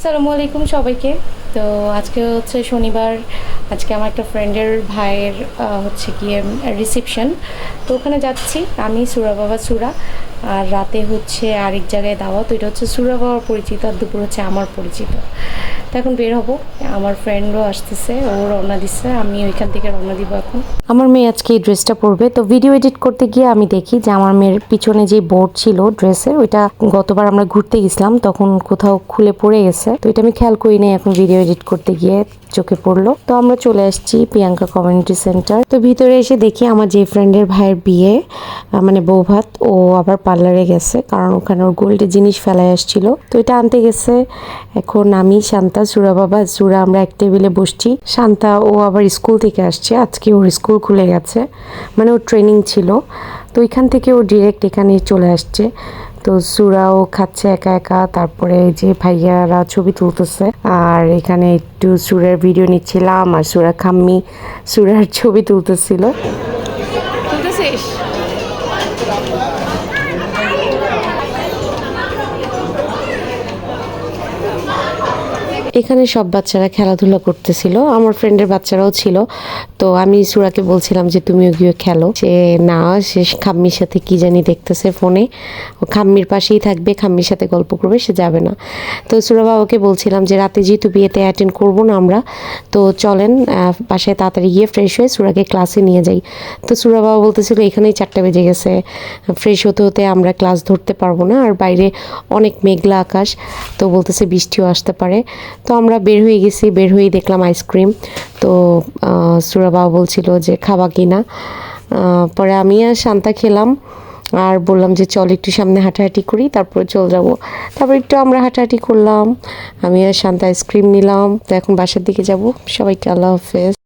আসসালামু আলাইকুম সবাইকে। তো আজকে হচ্ছে শনিবার। আজকে আমার একটা ফ্রেন্ডের ভাইয়ের হচ্ছে গিয়ে রিসেপশন। তো ওখানে যাচ্ছি আমি, সুরা বাবা সুরা। আর রাতে হচ্ছে আরেক জায়গায় দাওয়াত। তো এটা হচ্ছে সুরা বাবার পরিচিত, আর দুপুর হচ্ছে আমার পরিচিত। তো এখন বের হবো। আমার ফ্রেন্ডও আসতেছে, ও রওনা দিচ্ছে, আমি ওইখান থেকে রওনা দিব এখন। আমার মেয়ে আজকে এই ড্রেসটা পরবে। তো ভিডিও এডিট করতে গিয়ে আমি দেখি যে আমার মেয়ের পিছনে যে বোর্ড ছিল ড্রেসের, ওইটা গতবার আমরা ঘুরতে গেছিলাম তখন কোথাও খুলে পড়ে গেছে। তো এটা আমি খেয়াল করি নাই, এখন ভিডিও এডিট করতে গিয়ে চোখে পড়লো। তো আমরা চলে আসছি প্রিয়াঙ্কা কমিউনিটি সেন্টার। তো ভিতরে এসে দেখি আমার যে ফ্রেন্ডের ভাইয়ের বিয়ে, মানে বৌভাত, ও আবার পার্লারে গেছে, কারণ ওখানে ওর গোল্ডের জিনিস ফেলায় আসছিল। তো এটা আনতে গেছে। এখন আমি, শান্তা, সুরা বাবা, সুরা আমরা এক টেবিলে বসছি। শান্তা ও আবার স্কুল থেকে আসছে, আজকে ওর স্কুল খুলে গেছে, মানে ওর ট্রেনিং ছিল। তো ওইখান থেকে ও ডিরেক্ট এখানে চলে আসছে। তো সুরাও খাচ্ছে একা একা, তারপরে এই যে ভাইয়ারা ছবি তুলতেছে, আর এখানে একটু সুরার ভিডিও নিচ্ছিলাম, আর সুরা খাম্মি সুরার ছবি তুলতেছিল। তুলতেছিস? এখানে সব বাচ্চারা খেলাধুলা করতেছিল, আমার ফ্রেন্ডের বাচ্চারাও ছিল। তো আমি সুরাকে বলছিলাম যে তুমিও গিয়ে খেলো। সে না, সে খাম্মির সাথে কি জানি দেখতেছে ফোনে। ও খাম্মির পাশেই থাকবে, খাম্মির সাথে গল্প করবে, সে যাবে না। তো সুরা বাবাকে বলছিলাম যে রাতে যেহেতু বিয়েতে অ্যাটেন্ড করবো না আমরা, তো চলেন বাসায় তাড়াতাড়ি গিয়ে ফ্রেশ হয়ে সুরাকে ক্লাসে নিয়ে যাই। তো সুরা বাবা বলতেছিল এখানেই 4টা বেজে গেছে, ফ্রেশ হতে হতে আমরা ক্লাস ধরতে পারবো না, আর বাইরে অনেক মেঘলা আকাশ, তো বলতেছে বৃষ্টিও আসতে পারে। তো আমরা বের হয়ে গেছি, বের হয়েই দেখলাম আইসক্রিম। তো সুরা বাবা বলছিল যে খাবা কি না। পরে আমি আর শান্তা খেলাম, আর বললাম যে চল একটু সামনে হাঁটাহাঁটি করি, তারপরে চলে যাব। তারপর একটু আমরা হাঁটাহাঁটি করলাম, আমি আর শান্তা আইসক্রিম নিলাম। তো এখন বাসার দিকে যাব। সবাইকে আল্লাহ হাফেজ।